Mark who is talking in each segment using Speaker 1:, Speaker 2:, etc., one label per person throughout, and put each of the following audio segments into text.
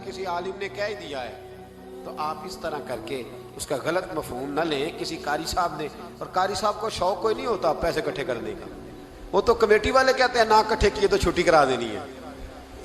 Speaker 1: کسی عالم نے کہہ دیا ہے تو آپ اس طرح کر کے اس کا غلط مفہوم نہ لیں. کسی قاری صاحب نے, اور قاری صاحب کو شوق کوئی نہیں ہوتا پیسے اکٹھے کرنے کا, وہ تو کمیٹی والے کہتے ہیں نہ اکٹھے کیے تو چھٹی کرا دینی ہے,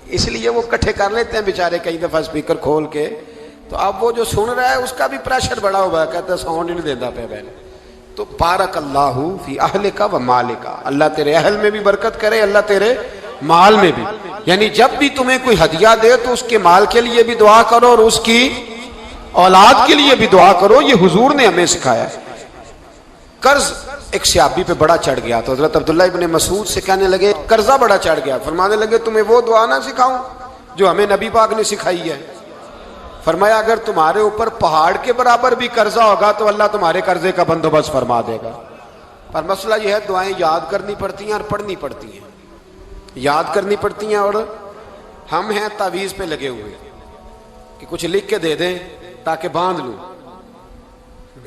Speaker 1: اس لیے وہ اکٹھے کر لیتے ہیں بیچارے کئی دفعہ اسپیکر کھول کے. تو اب وہ جو سن رہا ہے اس کا بھی پریشر بڑا ہوا ہے, کہتا ہے ساؤنڈ ہی نہیں دیتا پہ پہلے. تو بارک اللہ فی اہلک و مالک, اللہ تیرے اہل میں بھی برکت کرے, اللہ تیرے مال میں بھی. یعنی جب بھی تمہیں کوئی ہدیہ دے تو اس کے مال کے لیے بھی دعا کرو اور اس کی اولاد کے لیے بھی دعا کرو. یہ حضور نے ہمیں سکھایا ہے. قرض ایک صحابی پہ بڑا چڑھ گیا تو حضرت عبداللہ ابن مسعود سے کہنے لگے قرضہ بڑا چڑھ گیا, فرمانے لگے تمہیں وہ دعا نہ سکھاؤں جو ہمیں نبی پاک نے سکھائی ہے. فرمایا اگر تمہارے اوپر پہاڑ کے برابر بھی قرضہ ہوگا تو اللہ تمہارے قرضے کا بندوبست فرما دے گا. پر مسئلہ یہ ہے دعائیں یاد کرنی پڑتی ہیں اور پڑھنی پڑتی ہیں. یاد کرنی پڑتی ہیں اور ہم ہیں تعویذ پہ لگے ہوئے کہ کچھ لکھ کے دے دیں تاکہ باندھ لوں.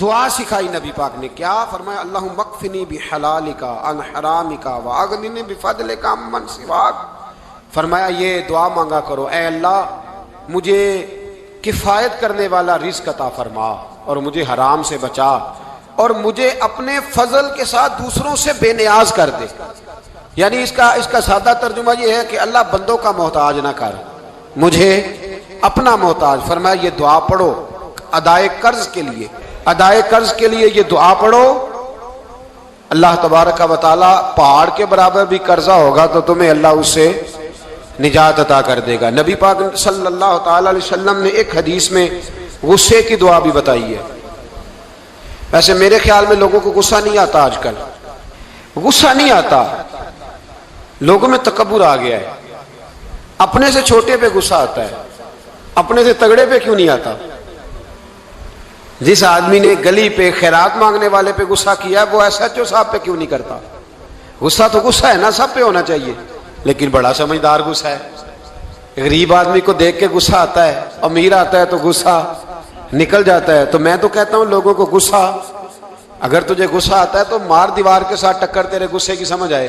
Speaker 1: دعا سکھائی نبی پاک نے, کیا فرمایا اللہم اکفنی بحلالک عن حرامک واغننی بفضلک عمن سواک. فرمایا یہ دعا مانگا کرو, اے اللہ مجھے کفایت کرنے والا رزق عطا فرما اور مجھے حرام سے بچا, اور مجھے اپنے فضل کے ساتھ دوسروں سے بے نیاز کر دے. یعنی اس کا سادہ ترجمہ یہ ہے کہ اللہ بندوں کا محتاج نہ کر, مجھے اپنا محتاج. فرمایا یہ دعا پڑھو ادائے قرض کے لیے, ادائے قرض کے لیے یہ دعا پڑھو. اللہ تبارک و تعالی پہاڑ کے برابر بھی قرضہ ہوگا تو تمہیں اللہ اس سے نجات عطا کر دے گا. نبی پاک صلی اللہ تعالی علیہ وسلم نے ایک حدیث میں غصے کی دعا بھی بتائی ہے. ویسے میرے خیال میں لوگوں کو غصہ نہیں آتا, آج کل غصہ نہیں آتا, لوگوں میں تکبر آ گیا ہے. اپنے سے چھوٹے پہ غصہ آتا ہے, اپنے سے تگڑے پہ کیوں نہیں آتا؟ جس آدمی نے گلی پہ خیرات مانگنے والے پہ غصہ کیا وہ ایس ایچ او صاحب پہ کیوں نہیں کرتا؟ غصہ تو غصہ ہے نا, سب پہ ہونا چاہیے, لیکن بڑا سمجھدار غصہ ہے. غریب آدمی کو دیکھ کے غصہ آتا ہے, امیر آتا ہے تو غصہ نکل جاتا ہے. تو میں تو کہتا ہوں لوگوں کو غصہ, اگر تجھے غصہ آتا ہے تو مار دیوار کے ساتھ ٹکر تیرے غصے کی سمجھ آئے.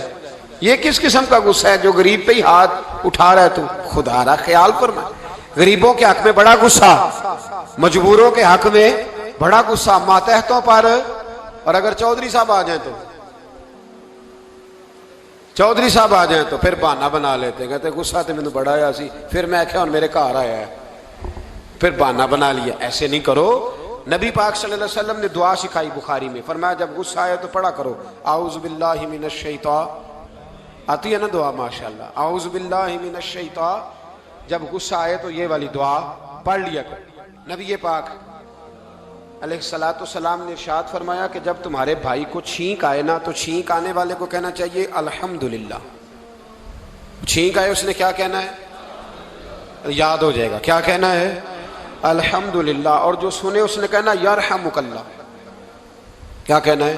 Speaker 1: یہ کس قسم کا غصہ ہے جو غریب پہ ہی ہاتھ اٹھا رہا ہے؟ تو خدا را خیال فرما. غریبوں کے حق میں بڑا غصہ, مجبوروں کے حق میں بڑا غصہ, ماتحتوں پر. اور اگر چودھری صاحب آ جائیں تو پھر بہانہ بنا لیتے, کہتے غصہ تو مینوں بڑا آیا سی, پھر میں کہا میرے گھر آیا ہے, پھر بہانہ بنا لیا. ایسے نہیں کرو. نبی پاک صلی اللہ علیہ وسلم نے دعا سکھائی بخاری میں, فرمایا جب غصہ آئے تو پڑھا کرو اعوذ باللہ من الشیطان. آتی ہے نا دعا ماشاءاللہ, اعوذ باللہ من الشیطان. جب غصہ آئے تو یہ والی دعا پڑھ لیا کرو. نبی پاک علیہ الصلوۃ والسلام نے ارشاد فرمایا کہ جب تمہارے بھائی کو چھینک آئے نا تو چھینک آنے والے کو کہنا چاہیے الحمدللہ. چھینک آئے اس نے کیا کہنا ہے؟ یاد ہو جائے گا کیا کہنا ہے؟ الحمدللہ. اور جو سنے اس نے کہنا یرحمک اللہ. کیا کہنا ہے؟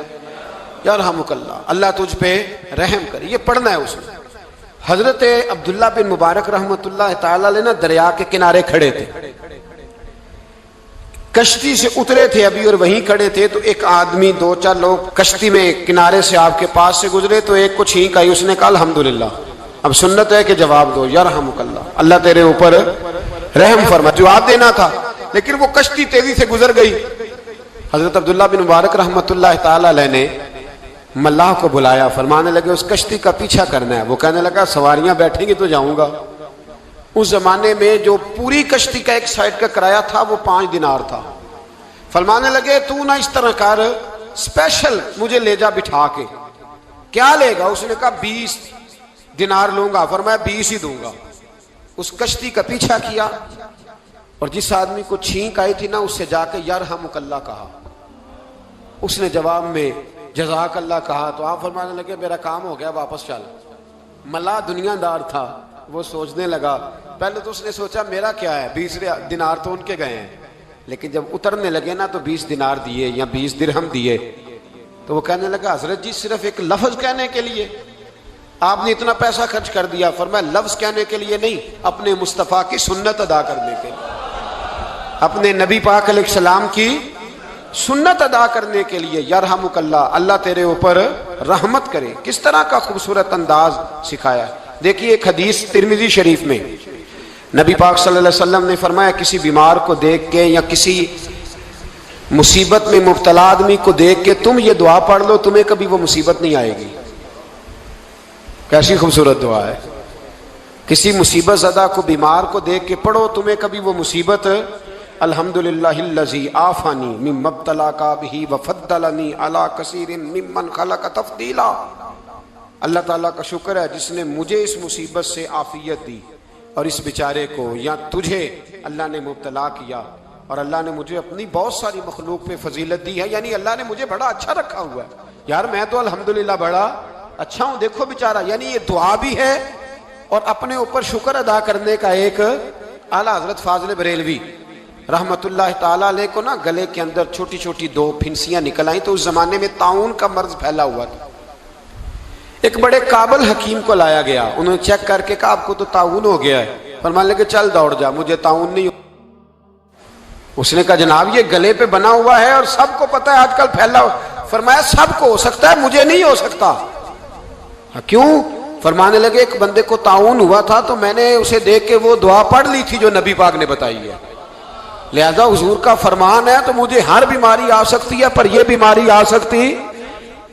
Speaker 1: یرحمک اللہ, اللہ تجھ پہ رحم کرے. یہ پڑھنا ہے اس میں. حضرت عبداللہ بن مبارک رحمۃ اللہ تعالی علیہ نا دریا کے کنارے کھڑے تھے, کشتی سے اترے تھے ابھی اور وہیں کھڑے تھے. تو ایک آدمی, دو چار لوگ کشتی میں کنارے سے آپ کے پاس سے گزرے تو ایک کو چھینک آئی, اس نے کہا الحمدللہ. اب سنت ہے کہ جواب دو یرحمک اللہ, اللہ تیرے اوپر رحم فرما. جواب دینا تھا لیکن وہ کشتی تیزی سے گزر گئی. حضرت عبداللہ بن مبارک رحمۃ اللہ تعالی علیہ نے ملاح کو بلایا, فرمانے لگے اس کشتی کا پیچھا کرنا ہے. وہ کہنے لگا سواریاں بیٹھیں گی تو جاؤں گا. اس زمانے میں جو پوری کشتی کا ایک سائڈ کا کرایہ تھا وہ 5 دینار تھا. فرمانے لگے تو نہ اس طرح کر, اسپیشل مجھے لے جا بٹھا کے. کیا لے گا؟ اس نے کہا 20 دینار لوں گا. فرمایا 20 ہی دوں گا. اس کشتی کا پیچھا کیا اور جس آدمی کو چھینک آئی تھی نا اس سے جا کے یرحمک اللہ کہا. اس نے جواب میں جزاک اللہ کہا. تو آپ فرمانے لگے میرا کام ہو گیا, واپس چل. ملا دنیا دار تھا, وہ سوچنے لگا. پہلے تو اس نے سوچا میرا کیا ہے, 20 دینار تو ان کے گئے ہیں. لیکن جب اترنے لگے نا تو 20 دینار دیے یا 20 درہم دیے. تو وہ کہنے لگا حضرت جی صرف ایک لفظ کہنے کے لیے آپ نے اتنا پیسہ خرچ کر دیا. فرمایا لفظ کہنے کے لیے نہیں, اپنے مصطفیٰ کی سنت ادا کرنے کے لیے, اپنے نبی پاک علیہ السلام کی سنت ادا کرنے کے لیے. یرحمک اللہ, اللہ تیرے اوپر رحمت کرے. کس طرح کا خوبصورت انداز سکھایا. دیکھیے ایک حدیث ترمذی شریف میں نبی پاک صلی اللہ علیہ وسلم نے فرمایا کسی بیمار کو دیکھ کے یا کسی مصیبت میں مبتلا آدمی کو دیکھ کے تم یہ دعا پڑھ لو، تمہیں کبھی وہ مصیبت نہیں آئے گی۔ کیسی خوبصورت دعا ہے، کسی مصیبت زدہ کو بیمار کو دیکھ کے پڑھو، تمہیں کبھی وہ مصیبت الحمدللہ الذی عافانی مما ابتلاک بہ وفضلنی علی کثیر ممن خلق تفضیلا۔ اللہ تعالیٰ کا شکر ہے جس نے مجھے اس مصیبت سے عافیت دی اور اس بیچارے کو یا تجھے اللہ نے مبتلا کیا، اور اللہ نے مجھے اپنی بہت ساری مخلوق پہ فضیلت دی ہے، یعنی اللہ نے مجھے بڑا اچھا رکھا ہوا ہے یار، میں تو الحمدللہ بڑا اچھا ہوں، دیکھو بیچارہ۔ یعنی یہ دعا بھی ہے اور اپنے اوپر شکر ادا کرنے کا ایک اعلیٰ حضرت فاضل بریلوی رحمت اللہ تعالیٰ علیہ کو نا گلے کے اندر چھوٹی چھوٹی 2 پھنسیاں نکل آئیں، تو اس زمانے میں طاعون کا مرض پھیلا ہوا تھا۔ ایک بڑے قابل حکیم کو لایا گیا، انہوں نے چیک کر کے کہا آپ کو تو طاعون ہو گیا ہے، فرمانے لگے چل دوڑ جا، مجھے طاعون نہیں۔ اس نے کہا جناب یہ گلے پہ بنا ہوا ہے اور سب کو پتہ ہے آج کل پھیلا ہوا۔ فرمایا سب کو ہو سکتا ہے، مجھے نہیں ہو سکتا۔ کیوں؟ فرمانے لگے ایک بندے کو طاعون ہوا تھا تو میں نے اسے دیکھ کے وہ دعا پڑھ لی تھی جو نبی پاک نے بتائی ہے، لہذا حضور کا فرمان ہے تو مجھے ہر بیماری آ سکتی ہے پر یہ بیماری آ سکتی۔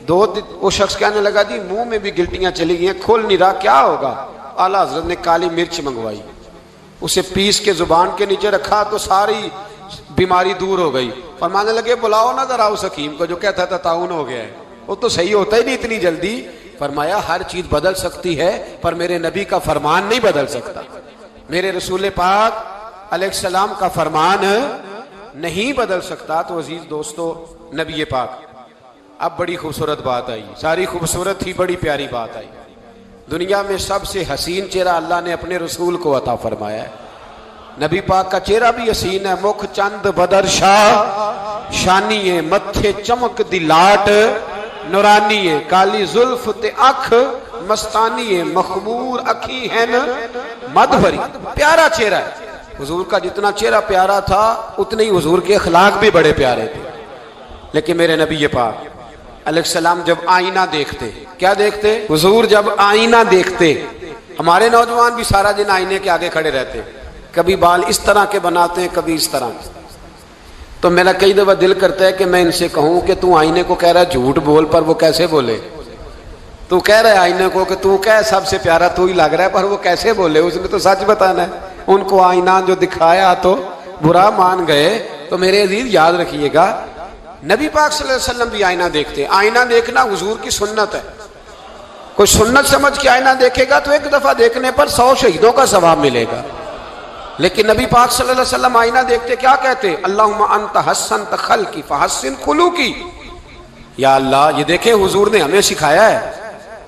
Speaker 1: وہ شخص کہنے لگا جی منہ میں بھی گلٹیاں چلی گئی ہیں، کھول نہیں رہا، کیا ہوگا؟ اعلیٰ حضرت نے کالی مرچ منگوائی، اسے پیس کے زبان کے نیچے رکھا تو ساری بیماری دور ہو گئی۔ فرمانے لگے بلاؤ نہ ذرا اس حکیم کو جو کہتا تھا طاعون ہو گیا ہے، وہ تو صحیح ہوتا ہی نہیں اتنی جلدی۔ فرمایا ہر چیز بدل سکتی ہے پر میرے نبی کا فرمان نہیں بدل سکتا، میرے رسول پاک علیہ السلام کا فرمان نہیں بدل سکتا۔ تو عزیز دوستو، نبی پاک، اب بڑی خوبصورت بات آئی، ساری خوبصورت تھی، بڑی پیاری بات آئی۔ دنیا میں سب سے حسین چہرہ اللہ نے اپنے رسول کو عطا فرمایا ہے۔ نبی پاک کا چہرہ بھی حسین ہے، مکھ چند بدر شاہ شانی ہے، متھے چمک دی لاٹ نورانی ہے، کالی زلف تے اکھ مستانی ہے، مخمور اکھی ہے مد بھری۔ پیارا چہرہ ہے حضور کا، جتنا چہرہ پیارا تھا اتنے ہی حضور کے اخلاق بھی بڑے پیارے تھے۔ لیکن میرے نبی پاک علیہ السلام جب آئینہ دیکھتے، کیا دیکھتے؟ حضور جب آئینہ دیکھتے، ہمارے نوجوان بھی سارا دن آئینے کے آگے کھڑے رہتے، کبھی بال اس طرح کے بناتے ہیں کبھی اس طرح، تو میرا کئی دفعہ دل کرتا ہے کہ میں ان سے کہوں کہ تو آئینے کو کہہ رہا ہے جھوٹ بول، پر وہ کیسے بولے؟ تو کہہ رہا ہے آئینے کو کہ تو کہہ سب سے پیارا تو ہی لگ رہا ہے، پر وہ کیسے بولے؟ اس نے تو سچ بتانا ہے۔ ان کو آئینہ جو دکھایا تو برا مان گئے۔ تو میرے عزیز یاد رکھیے گا، نبی پاک صلی اللہ علیہ وسلم بھی آئینہ دیکھتے۔ آئینہ دیکھنا حضور کی سنت ہے، کوئی سنت سمجھ کے آئینہ دیکھے گا تو ایک دفعہ دیکھنے پر 100 شہیدوں کا ثواب ملے گا۔ لیکن نبی پاک صلی اللہ علیہ وسلم آئینہ دیکھتے کیا کہتے؟ اللہم انت حسنت خلقی فحسن خلوقی۔ یا اللہ، یہ دیکھیں حضور نے ہمیں سکھایا ہے،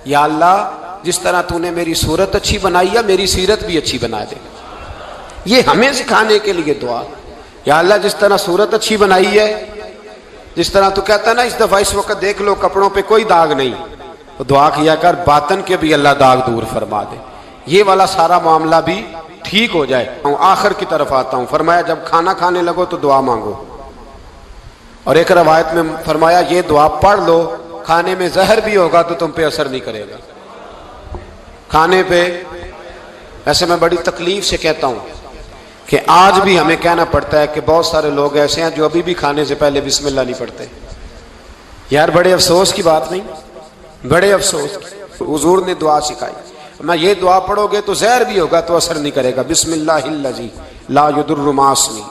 Speaker 1: یا اللہ جس طرح تو نے میری صورت اچھی بنائی ہے میری سیرت بھی اچھی بنا دے۔ یہ ہمیں سکھانے کے لیے دعا، یا اللہ جس طرح صورت اچھی بنائی ہے، جس طرح تو کہتا ہے نا اس دفعہ اس وقت دیکھ لو کپڑوں پہ کوئی داغ نہیں، تو دعا کیا کر باطن کے بھی اللہ داغ دور فرما دے، یہ والا سارا معاملہ بھی ٹھیک ہو جائے۔ آخر کی طرف آتا ہوں، فرمایا جب کھانا کھانے لگو تو دعا مانگو، اور ایک روایت میں فرمایا یہ دعا پڑھ لو، کھانے میں زہر بھی ہوگا تو تم پہ اثر نہیں کرے گا۔ کھانے پہ، ایسے میں بڑی تکلیف سے کہتا ہوں کہ آج بھی ہمیں کہنا پڑتا ہے کہ بہت سارے لوگ ایسے ہیں جو ابھی بھی کھانے سے پہلے بسم اللہ نہیں پڑھتے۔ یار بڑے افسوس کی بات نہیں، بڑے افسوس کی۔ حضور نے دعا سکھائی، میں یہ دعا پڑھو گے تو زہر بھی ہوگا تو اثر نہیں کرے گا۔ بسم اللہ الذی لا یضر مع اسمہ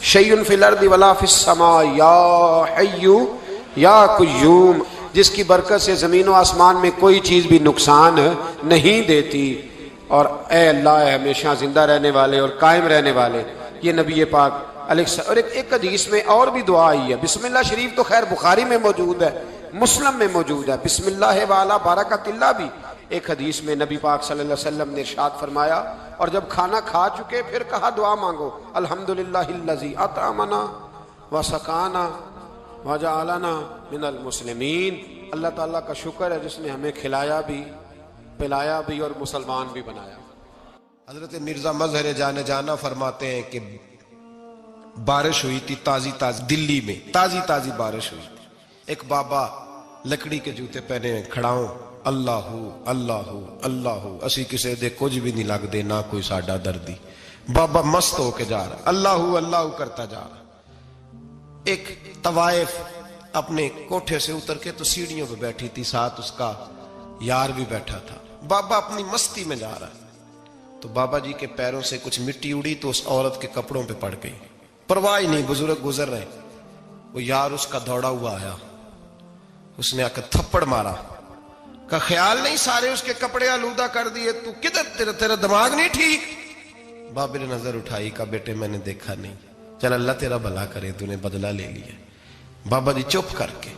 Speaker 1: شیء فی الارض ولا فی السماء یا حی یا قیوم، جس کی برکت سے زمین و آسمان میں کوئی چیز بھی نقصان نہیں دیتی، اور اے اللہ اے ہمیشہ زندہ رہنے والے اور قائم رہنے والے۔ یہ نبی پاک علیہ السلام۔ اور ایک حدیث میں اور بھی دعا آئی ہے، بسم اللہ شریف تو خیر بخاری میں موجود ہے، مسلم میں موجود ہے، بسم اللہ والا برکت اللہ بھی ایک حدیث میں نبی پاک صلی اللہ علیہ وسلم نے ارشاد فرمایا۔ اور جب کھانا کھا چکے پھر کہا دعا مانگو، الحمدللہ الذی اطعمنا وسقانا وجعلنا من المسلمین۔ اللہ تعالیٰ کا شکر ہے جس نے ہمیں کھلایا بھی، پلایا بھی اور مسلمان بھی بنایا۔ حضرت مرزا مظہر جان جانا فرماتے ہیں کہ بارش ہوئی تھی تازی تازی، دلی میں تازی تازی بارش ہوئی تھی، ایک بابا لکڑی کے جوتے پہنے کھڑا ہوں، اللہ اللہ اللہ اسی کسے دے کچھ بھی نہیں لگ دے نہ کوئی ساڈا دردی، بابا مست ہو کے جا رہا، اللہ اللہ کرتا جا رہا. ایک طوائف اپنے کوٹھے سے اتر کے تو سیڑھیوں پہ بیٹھی تھی، ساتھ اس کا یار بھی بیٹھا تھا. بابا اپنی مستی میں جا رہا ہے تو بابا جی کے پیروں سے کچھ مٹی اڑی تو اس عورت کے کپڑوں پہ پڑ گئی. پرواہ نہیں، بزرگ گزر رہے. وہ یار اس کا دوڑا ہوا آیا، اس نے آ کر تھپڑ مارا. کا خیال نہیں سارے اس کے کپڑے آلودہ کر دیے، تو کدھر تیرا دماغ نہیں ٹھیک؟ بابے نے نظر اٹھائی، کہا بیٹے میں نے دیکھا نہیں، چل اللہ تیرا بھلا کرے، تو نے بدلہ لے لیا. بابا جی چپ کر کے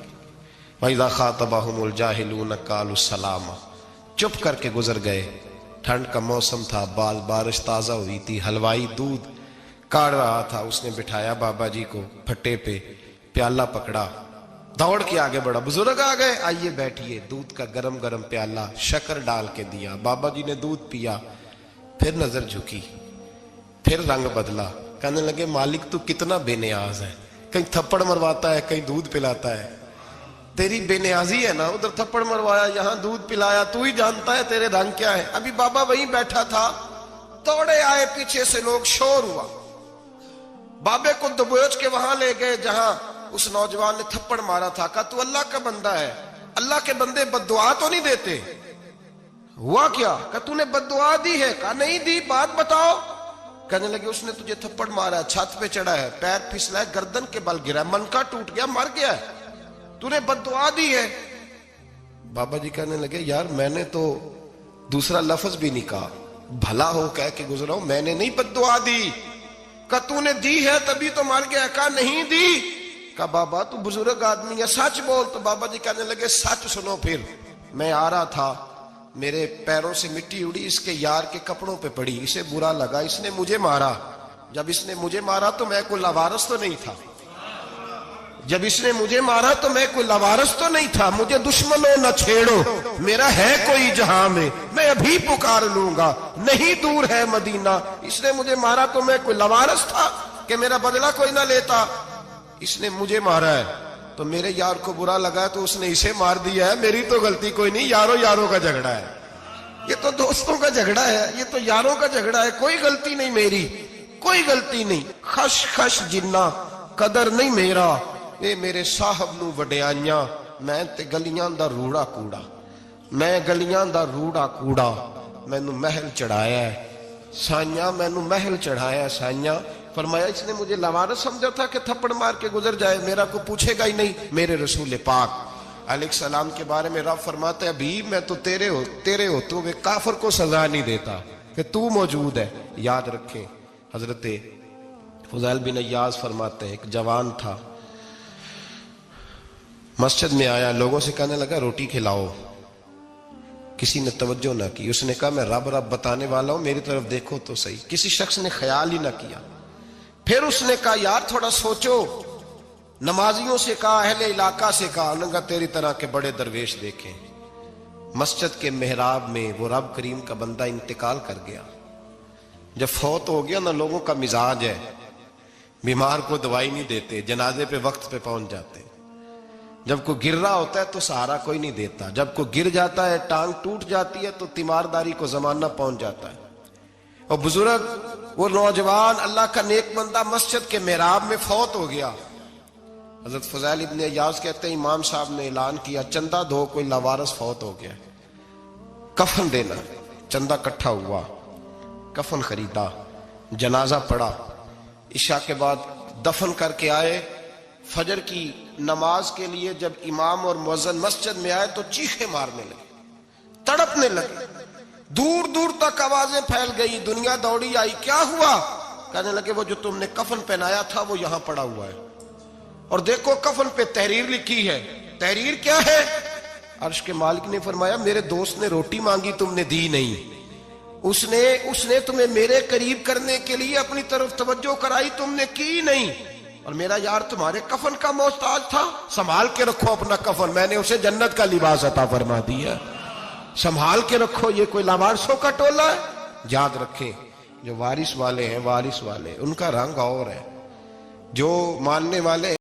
Speaker 1: وَإِذَا خَاطَبَهُمُ الْجَاهِلُونَ قَالُوا سَلَامًا، چپ کر کے گزر گئے. ٹھنڈ کا موسم تھا، بارش تازہ ہوئی تھی، حلوائی دودھ کاڑ رہا تھا. اس نے بٹھایا بابا جی کو پھٹے پہ، پیالہ پکڑا، دوڑ کے آگے بڑھا. بزرگ آ گئے، آئیے بیٹھیے. دودھ کا گرم گرم پیالہ شکر ڈال کے دیا. بابا جی نے دودھ پیا، پھر نظر جھکی، پھر رنگ بدلا. کہنے لگے مالک تو کتنا بے نیاز ہے، کہیں تھپڑ مرواتا ہے، کہیں دودھ پلاتا ہے. تیری بے نیازی ہے نا، ادھر تھپڑ مروایا، یہاں دودھ پلایا، تو ہی جانتا ہے تیرے رنگ کیا ہے. ابھی بابا وہیں بیٹھا تھا، دوڑے آئے پیچھے سے لوگ، شور ہوا. بابے کو دبوچ کے وہاں لے گئے جہاں اس نوجوان نے تھپڑ مارا تھا. کہا تو اللہ کا بندہ ہے، اللہ کے بندے بد دعا تو نہیں دیتے. ہوا کیا؟ کہا تو نے بد دعا دی ہے؟ کہا نہیں دی، بات بتاؤ. کہنے لگے اس نے تجھے تھپڑ مارا ہے، چھت پہ چڑھا ہے، پیر پھسلا ہے، گردن کے بل گرا ہے، من کا ٹوٹ گیا، مر گیا ہے، تو نے بد دعا دی ہے. بابا جی کہنے لگے یار میں نے تو دوسرا لفظ بھی نہیں کہا، بھلا ہو کہہ کے گزرا ہوں، میں نے نہیں بد دعا دی. کہا تو نے دی ہے تبھی تو مر گیا. کہا نہیں دی. کہا بابا تو بزرگ آدمی ہے، سچ بول. تو بابا جی کہنے لگے سچ سنو. پھر میں آ رہا تھا، میرے پیروں سے مٹی اڑی، اس کے یار کے کپڑوں پہ پڑی، اسے برا لگا، اس نے مجھے مارا. جب اس نے مجھے مارا تو میں کوئی لاوارث تو نہیں تھا، جب اس نے مجھے مارا تو میں کوئی لاوارث تو نہیں تھا. مجھے دشمنوں نہ چھیڑو، میرا ہے کوئی جہاں میں ابھی پکار لوں گا، نہیں دور ہے مدینہ. اس نے مجھے مارا تو میں کوئی لاوارث تھا کہ میرا بدلہ کوئی نہ لیتا. اس نے مجھے مارا ہے تو میرے یار کو برا لگا ہے تو اس نے اسے مار دیا ہے، میری تو غلطی کوئی نہیں. یاروں کا جھگڑا ہے، یہ تو دوستوں کا جھگڑا ہے، یہ تو یاروں کا جھگڑا ہے، کوئی غلطی نہیں میری، کوئی غلطی نہیں. خش خش جنہ قدر نہیں میرا، اے میرے صاحب نو وڈیائیاں، میں تے گلیاں دا روڑا کوڑا، میں گلیاں دا روڑا کوڑا. میں نو محل چڑھایا ہے سائیاں، میں نو محل چڑھایا ہے سائیاں. فرمایا اس نے مجھے لاوارث سمجھا تھا کہ تھپڑ مار کے گزر جائے، میرا کو پوچھے گا ہی نہیں. میرے رسول پاک علیہ السلام کے بارے میں رب فرماتا ہے ابھی میں تو تیرے ہوتے ہوئے کافر کو سزا نہیں دیتا کہ تو موجود ہے. یاد رکھیں حضرت فضیل بن عیاض فرماتے ہیں ایک جوان تھا، مسجد میں آیا، لوگوں سے کہنے لگا روٹی کھلاؤ. کسی نے توجہ نہ کی. اس نے کہا میں رب بتانے والا ہوں، میری طرف دیکھو تو صحیح. کسی شخص نے خیال ہی نہ کیا. پھر اس نے کہا یار تھوڑا سوچو. نمازیوں سے کہا، اہل علاقہ سے کہا، انہوں نے کہا تیری طرح کے بڑے درویش دیکھیں. مسجد کے محراب میں وہ رب کریم کا بندہ انتقال کر گیا. جب فوت ہو گیا نا، لوگوں کا مزاج ہے بیمار کو دوائی نہیں دیتے، جنازے پہ وقت پہ پہنچ جاتے. جب کوئی گر رہا ہوتا ہے تو سہارا کوئی نہیں دیتا، جب کوئی گر جاتا ہے ٹانگ ٹوٹ جاتی ہے تو تیمارداری کو زمانہ پہنچ جاتا ہے. اور بزرگ وہ نوجوان اللہ کا نیک بندہ مسجد کے محراب میں فوت ہو گیا. حضرت فضیل ابن عیاض کہتے ہیں امام صاحب نے اعلان کیا چندہ دو، کوئی لاوارث فوت ہو گیا، کفن دینا. چندہ کٹھا ہوا، کفن خریدا، جنازہ پڑا. عشاء کے بعد دفن کر کے آئے. فجر کی نماز کے لیے جب امام اور مؤذن مسجد میں آئے تو چیخیں مارنے لگے، تڑپنے لگے. دور دور تک آوازیں پھیل گئی، دنیا دوڑی آئی. کیا ہوا؟ کہنے لگے وہ جو تم نے کفن پہنایا تھا وہ یہاں پڑا ہوا ہے، اور دیکھو کفن پہ تحریر لکھی ہے. تحریر کیا ہے؟ عرش کے مالک نے فرمایا میرے دوست نے روٹی مانگی، تم نے دی نہیں. اس نے تمہیں میرے قریب کرنے کے لیے اپنی طرف توجہ کرائی، تم نے کی نہیں. اور میرا یار تمہارے کفن کا محتاج تھا، سنبھال کے رکھو اپنا کفن، میں نے اسے جنت کا لباس عطا فرما دیا، سنبھال کے رکھو. یہ کوئی لاوارثوں کا ٹولہ ہے؟ یاد رکھیں جو وارث والے ہیں، وارث والے ان کا رنگ اور ہے، جو ماننے والے